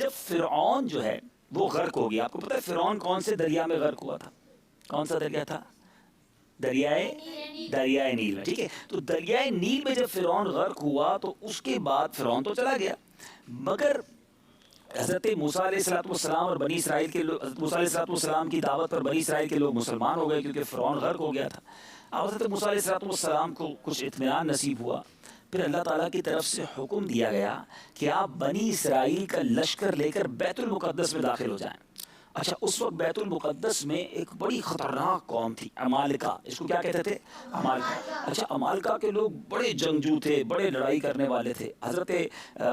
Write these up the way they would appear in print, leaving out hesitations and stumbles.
جب فرعون جو ہے وہ غرق ہو گیا. آپ کو پتہ ہے فرعون کون سے دریا میں غرق ہوا تھا؟ کون سا دریا تھا؟ دریائے نیل میں. ٹھیک ہے، تو دریائے نیل میں جب فرعون غرق ہوا تو اس کے بعد فرعون تو چلا گیا، مگر حضرت موسیٰ علیہ السلام اور بنی اسرائیل کے لوگ، حضرت موسیٰ علیہ السلام کی دعوت پر بنی اسرائیل کے لوگ مسلمان ہو گئے کیونکہ فرعون غرق ہو گیا تھا. اب حضرت موسیٰ علیہ السلام کو کچھ اطمینان نصیب ہوا. پھر اللہ تعالیٰ کی طرف سے حکم دیا گیا کہ آپ بنی اسرائیل کا لشکر لے کر بیت المقدس میں داخل ہو جائیں. اچھا، اس وقت بیت المقدس میں ایک بڑی خطرناک قوم تھی، عمالقہ. اس کو کیا کہتے تھے؟ عمالقہ. اچھا، عمالقہ کے لوگ بڑے جنگجو تھے، بڑے لڑائی کرنے والے تھے. حضرت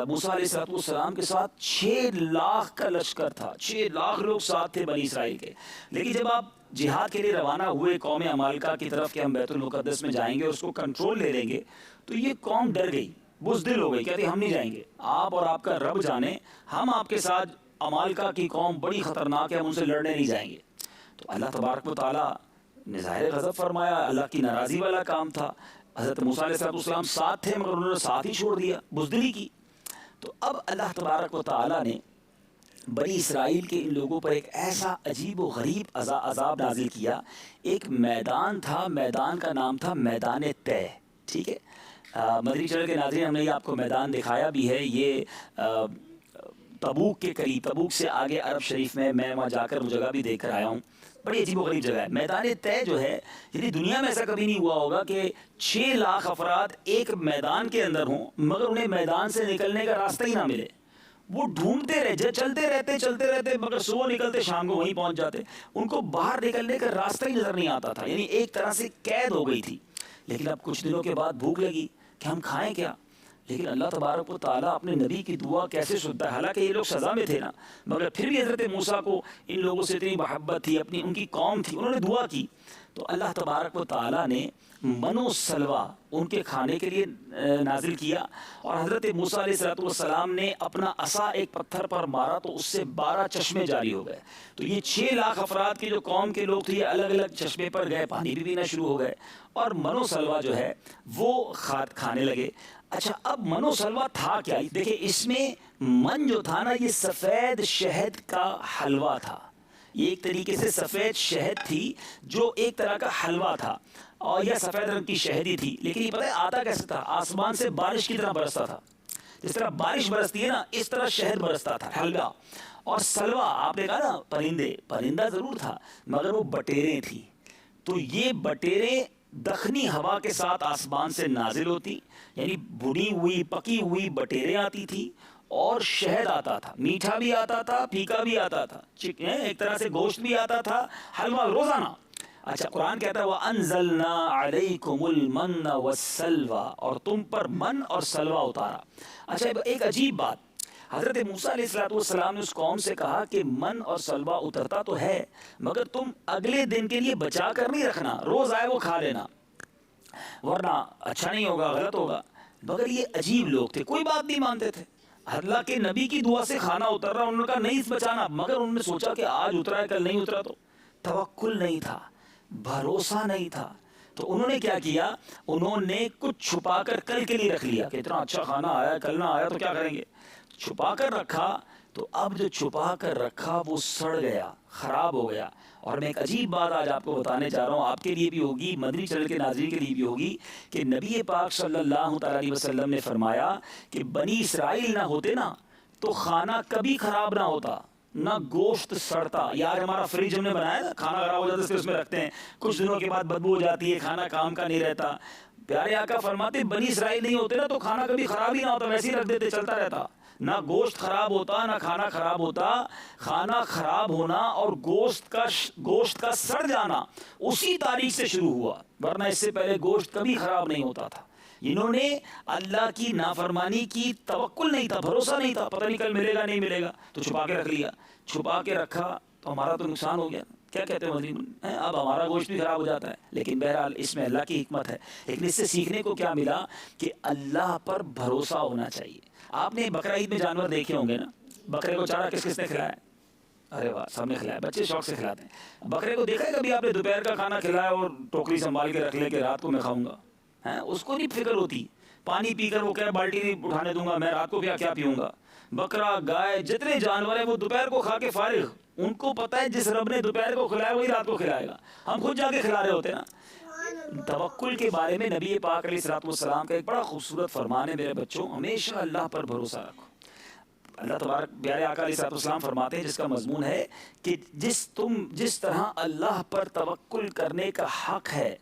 موسیٰ علیہ السلام کے ساتھ 6 لاکھ کا لشکر تھا، 6 لاکھ لوگ ساتھ تھے بنی اسرائیل کے. لیکن جب آپ جہاد کے لیے روانہ ہوئے قوم عمالقہ کی طرف کہ ہم بیت المقدس میں جائیں گے اور اس کو کنٹرول لے لیں گے، تو یہ قوم ڈر گئی، بزدل ہو گئی، کہتے ہم نہیں جائیں گے، آپ اور آپ کا رب جانے، ہم آپ کے ساتھ، عمالقہ کی قوم بڑی خطرناک ہے، ہم ان سے لڑنے نہیں جائیں گے. تو اللہ تبارک و تعالیٰ نے ظاہر غضب فرمایا، اللہ کی ناراضی والا کام تھا. حضرت موسیٰ علیہ السلام ساتھ تھے مگر انہوں نے ساتھ ہی چھوڑ دیا، بزدلی کی. تو اب اللہ تبارک و تعالیٰ نے بنی اسرائیل کے ان لوگوں پر ایک ایسا عجیب و غریب عذاب نازل کیا. ایک میدان تھا، میدان کا نام تھا میدان طے. ٹھیک ہے، مدنی چینل کے ناظرین، ہم نے یہ آپ کو میدان دکھایا بھی ہے. یہ تبوک کے قریب، تبوک سے آگے عرب شریف میں وہاں جا کر وہ جگہ بھی دیکھ کر آیا ہوں. بڑی عجیب و غریب جگہ ہے. میدان طے جو ہے، یعنی دنیا میں ایسا کبھی نہیں ہوا ہوگا کہ 6 لاکھ افراد ایک میدان کے اندر ہوں مگر انہیں میدان سے نکلنے کا راستہ ہی نہ ملے. وہ ڈھونڈتے رہے، چلتے رہتے مگر صبح نکلتے شام کو وہیں پہنچ جاتے. ان کو باہر نکلنے کا راستہ ہی نظر نہیں آتا تھا، یعنی ایک طرح سے قید ہو گئی تھی. لیکن اب کچھ دنوں کے بعد بھوک لگی کہ ہم کھائیں کیا. لیکن اللہ تبارک و تعالیٰ اپنے نبی کی دعا کیسے سنتا ہے؟ حالانکہ یہ لوگ سزا میں تھے نا، مگر پھر بھی حضرت موسیٰ کو ان لوگوں سے اتنی محبت تھی، اپنی ان کی قوم تھی، انہوں نے دعا کی. تو اللہ تبارک و تعالیٰ نے من و سلوہ ان کے کھانے کے لیے نازل کیا، اور حضرت موسیٰ علیہ السلام نے اپنا عصا ایک پتھر پر مارا تو اس سے 12 چشمے جاری ہو گئے. تو یہ 6 لاکھ افراد کی جو قوم کے لوگ تھے یہ الگ الگ چشمے پر گئے، پانی بھی پینا شروع ہو گئے اور من و سلوہ جو ہے وہ کھانے لگے. اچھا، اب من و سلوہ تھا کیا؟ دیکھیں، اس میں من جو تھا نا، یہ سفید شہد کا حلوہ تھا. یہ ایک طریقے سے سفید شہد تھی جو ایک طرح کا حلوہ تھا، اور یہ سفید رنگ کی شہد ہی تھی. لیکن یہ پتہ ہے آتا کیسے تھا؟ آسمان سے بارش کی طرح برستا تھا. جس طرح بارش برستی ہے نا، اس طرح شہد برستا تھا، حلوہ. اور سلوہ آپ نے کہا نا پرندہ ضرور تھا مگر وہ بٹیریں تھیں. تو یہ بٹیریں دخنی ہوا کے ساتھ آسمان سے نازل ہوتی، یعنی بھنی ہوئی پکی ہوئی بٹیریں آتی تھی، اور شہد آتا تھا، میٹھا بھی آتا تھا، پھیکا بھی آتا تھا، ایک طرح سے گوشت بھی آتا تھا، حلوہ روزانہ. اچھا، قرآن کہتا ہے وَأَنزَلْنَا عَلَيْكُمُ الْمَنَّ وَالسَّلْوَىٰ، اور تم پر من اور سلوہ اتارا. اچھا، ایک عجیب بات، حضرت موسیٰ علیہ السلام نے اس قوم سے کہا کہ من اور سلوہ اترتا تو ہے مگر تم اگلے دن کے لیے بچا کر نہیں رکھنا، روز آئے وہ کھا لینا ورنہ اچھا نہیں ہوگا، غلط ہوگا. مگر یہ عجیب لوگ تھے، کوئی بات نہیں مانتے تھے. اللہ کے نبی کی دعا سے کھانا اتر رہا، انہوں نے کہا نہیں بچانا، مگر انہوں نے سوچا کہ آج اترا ہے کل نہیں اترا. تو توکل نہیں تھا، بھروسہ نہیں تھا. تو انہوں نے کیا کیا؟ انہوں نے کچھ چھپا کر کل کے لیے رکھ لیا کہ اتنا اچھا کھانا آیا، کل نہ آیا تو کیا کریں گے. چھپا کر رکھا، تو اب جو چھپا کر رکھا وہ سڑ گیا، خراب ہو گیا. اور میں ایک عجیب بات آج آپ کو بتانے جا رہا ہوں، آپ کے لیے بھی ہوگی، مدنی چینل کے ناظرین کے لیے بھی ہوگی، کہ نبی پاک صلی اللہ تعالیٰ علیہ وسلم نے فرمایا کہ بنی اسرائیل نہ ہوتے نا تو کھانا کبھی خراب نہ ہوتا، نہ گوشت سڑتا. یار ہمارا فریج ہم نے بنایا نا، کھانا خراب ہو جاتا ہے اس میں رکھتے ہیں، کچھ دنوں کے بعد بدبو ہو جاتی ہے، کھانا کام کا نہیں رہتا. پیارے آقا فرماتے بنی اسرائیل نہیں ہوتے نا تو کھانا کبھی خراب ہی نہ ہوتا، ویسے ہی رکھ دیتے، چلتا رہتا. نہ گوشت خراب ہوتا نہ کھانا خراب ہوتا. کھانا خراب ہونا اور گوشت کا سڑ جانا اسی تاریخ سے شروع ہوا، ورنہ اس سے پہلے گوشت کبھی خراب نہیں ہوتا تھا. انہوں نے اللہ کی نافرمانی کی، توکل نہیں تھا، بھروسہ نہیں تھا، پتہ نہیں کل ملے گا نہیں ملے گا، تو چھپا کے رکھ لیا. چھپا کے رکھا تو ہمارا تو نقصان ہو گیا. کیا کہتے ہیں مدین، اب ہمارا گوشت بھی خراب ہو جاتا ہے. لیکن بہرحال اس میں اللہ کی حکمت ہے. لیکن اس سے سیکھنے کو کیا ملا کہ اللہ پر بھروسہ ہونا چاہیے. آپ نے بقرہ عید میں جانور دیکھے ہوں گے نا، بکرے کو چارہ کس کس نے کھلایا؟ ارے واہ، سب نے کھلایا، بچے شوق سے کھلاتے ہیں. بکرے کو دیکھا ہے کبھی آپ نے دوپہر کا کھانا کھلایا اور ٹوکری سنبھال کے رکھ لے کہ رات کو میں کھاؤں گا؟ اس کو نہیں فکر ہوتی. پانی پی کر وہ کہے بالٹی نہیں اٹھانے دوں گا، میں رات کو کیا پیوں گا. بکرا، گائے، جتنے جانور ہیں وہ دوپہر کو کھا کے فارغ. ان کو پتہ ہے جس رب نے دوپہر کو کھلایا وہی رات کو کھلائے گا. ہم خود جا کے کھلا رہے ہوتے ہیں نا. توکل کے بارے میں نبی پاک علیہ الصلوۃ والسلام کا ایک بڑا خوبصورت فرمان ہے، میرے بچوں ہمیشہ اللہ پر بھروسہ رکھو. اللہ تبارک پیارے آقا علیہ الصلوۃ والسلام فرماتے ہیں جس کا مضمون ہے کہ جس طرح اللہ پر توکل کرنے کا حق ہے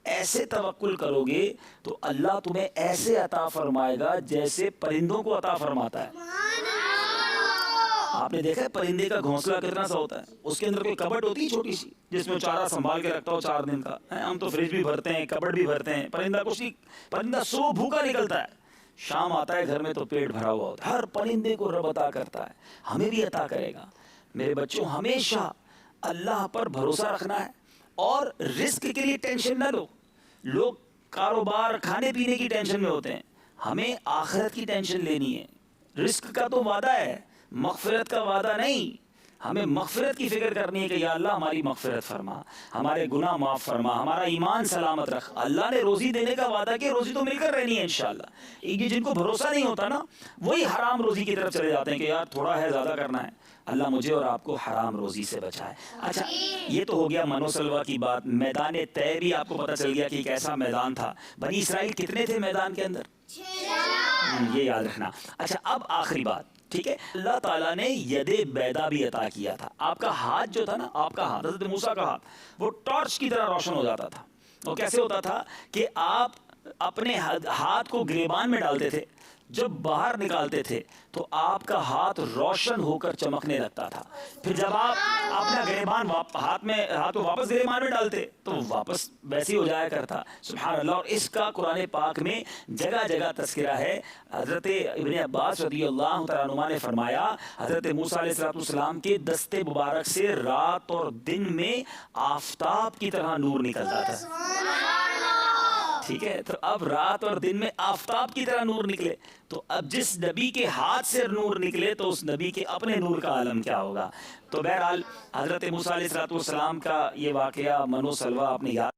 ایسے توکل کرو گے تو اللہ تمہیں ایسے عطا فرمائے گا جیسے پرندوں کو عطا فرماتا ہے. آپ نے دیکھا ہے پرندے کا گھونسلہ کتنا سا ہوتا ہے، اس کے اندر کوئی کبٹ ہوتی ہے چھوٹی سی جس میں چارہ سنبھال کے رکھتا ہو 4 دن کا. ہم تو فریج بھی بھرتے ہیں، کبٹ بھی بھرتے ہیں. پرندہ کچھ نہیں، پرندہ سو بھوکا نکلتا ہے، شام آتا ہے گھر میں تو پیٹ بھرا ہوا ہوتا ہے. ہر پرندے کو رب عطا کرتا ہے، ہمیں بھی عطا کرے گا. میرے بچوں ہمیشہ اللہ پر بھروسہ رکھنا ہے اور رزق کے لیے ٹینشن نہ لو. لوگ کاروبار کھانے پینے کی ٹینشن میں ہوتے ہیں، ہمیں آخرت کی ٹینشن لینی ہے. رزق کا تو وعدہ ہے، مغفرت کا وعدہ نہیں. ہمیں مغفرت کی فکر کرنی ہے کہ یا اللہ ہماری مغفرت فرما، ہمارے گناہ معاف فرما، ہمارا ایمان سلامت رکھ. اللہ نے روزی دینے کا وعدہ کہ روزی تو مل کر رہنی ہے انشاءاللہ. یہ جن کو بھروسہ نہیں ہوتا نا وہی حرام روزی کی طرف چلے جاتے ہیں کہ یار تھوڑا ہے زیادہ کرنا ہے. اللہ مجھے اور آپ کو حرام روزی سے بچائے. اچھا یہ تو ہو گیا منو سلوا کی بات. میدان طے بھی آپ کو پتہ چل گیا کہ ایک ایسا میدان تھا. بنی اسرائیل کتنے تھے میدان کے اندر؟ یہ یاد رکھنا. اچھا اب آخری بات، ٹھیک ہے، اللہ تعالیٰ نے ید بیدا بھی عطا کیا تھا. آپ کا ہاتھ جو تھا نا، آپ کا ہاتھ حضرت موسیٰ کا ہاتھ وہ ٹارچ کی طرح روشن ہو جاتا تھا. وہ کیسے ہوتا تھا کہ آپ اپنے ہاتھ کو گریبان میں ڈالتے تھے، جب باہر نکالتے تھے تو آپ کا ہاتھ روشن ہو کر چمکنے لگتا تھا. پھر جب آپ اپنا گریبان ہاتھ کو واپس گریبان میں ڈالتے تو واپس ویسے ہی ہو جایا کرتا. سبحان اللہ. اور اس کا قرآن پاک میں جگہ جگہ تذکرہ ہے. حضرت ابن عباس رضی اللہ تعالیٰ عنہ نے فرمایا حضرت موسیٰ علیہ السلام کے دست مبارک سے رات اور دن میں آفتاب کی طرح نور نکلتا تھا. ٹھیک ہے، تو اب رات اور دن میں آفتاب کی طرح نور نکلے تو اب جس نبی کے ہاتھ سے نور نکلے تو اس نبی کے اپنے نور کا عالم کیا ہوگا. تو بہرحال حضرت موسیٰ علیہ السلام کا یہ واقعہ منو سلوہ آپ نے یاد